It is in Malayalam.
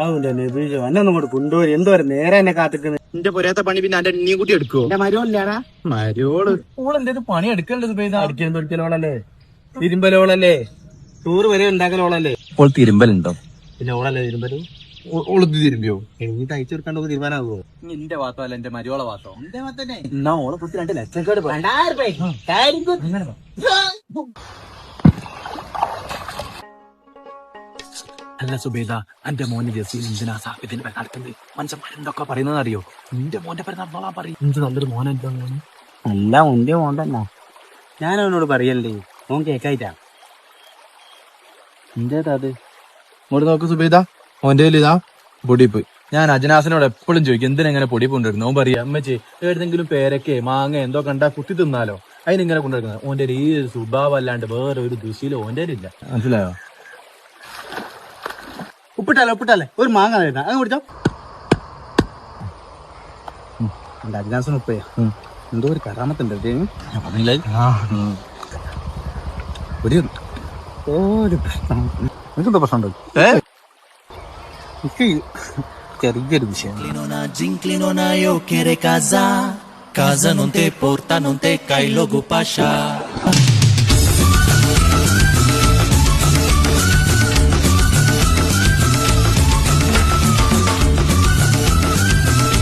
അതുകൊണ്ട് നബീജോ എന്നെ ഒന്നും കൂടെ കൊണ്ടുപോയി എന്തോരം നേരെ എന്നെ കാത്തിക്കുന്നത്. എന്റെ പൊരേത്തെ പണി പിന്നെ എന്റെ നീ കൂട്ടി എടുക്കുവോ? എന്റെ മരുവല്ലാടാ മരോള് ഓളെന്തേലും പണി എടുക്കണ്ടത് അടിക്കാൻ തൊടിക്കലോളല്ലേ, തിരുമ്പലോളല്ലേ, ടൂറ് വരെ ഉണ്ടാക്കലോളല്ലേ. ഇപ്പോൾ തിരുമ്പലുണ്ടോ? പിന്നെ ഓളല്ലേ തിരുമ്പലു. ഓളത് തിരുമ്പിയോ? നീ തയ്ച്ചു കൊടുക്കാണ്ടോ തീരുമാനാകുമോ? എന്റെ വാത്തോ അല്ല എന്റെ മരോളെ വാത്തോ? എന്നാ ഓളെ കുത്തി 2 ലക്ഷം കേട് അല്ല സുബേദ, എന്റെ മോന് ജസീൽ എന്തിനാ സാഹിബിന്റെ നടക്കുന്നത്? മനുഷ്യന്മാരെന്തൊക്കെ പറയുന്നത് അറിയോ? നിന്റെ മോന്റെ പേര് നടന്നോളാൻ പറയും. എന്ത് നല്ലൊരു മോനെന്താ മോന്? അല്ല ഒന്നേ മോണ്ടല്ല, ഞാൻ അവനോട് പറയല്ലേ, ഓൻ കേക്കായിട്ടാ. എന്തേതാ അത്? ഇങ്ങോട്ട് നോക്ക് സുബേദ, ഓന്റെ ഇതാ പൊടിപ്പ്. ഞാൻ അജനാസിനോട് എപ്പോഴും ചോദിക്കും എന്തിനെങ്ങനെ പൊടി കൊണ്ടുവരുന്നു. ഓൻ പറയാ അമ്മച്ചി ഏതെങ്കിലും പേരക്കെ മാങ്ങ എന്തോ കണ്ടാ കുത്തി തിന്നാലോ, അതിനിങ്ങനെ കൊണ്ടുവരുന്നത്. ഓന്റെ ഈ സ്വഭാവം അല്ലാണ്ട് വേറെ ഒരു ദുശീലം ഓന്റെ ഇല്ല. മനസ്സിലായോ? ഉപ്പിട്ടാലേ ഒരു മാങ്ങ തരുന്ന അത് കുടിച്ചോ. എന്റെ അജിനാസിന് ഉപ്പയാ എന്തോ ഒരു കറാമത്തുണ്ട് ഒരു പ്രശ്നം. നിനക്കെന്തോ പ്രശ്നമുണ്ടോ? എനിക്ക് ചെറിയൊരു വിഷയം. Inclinona io chiede casa non te porta, non te cai logo pascia.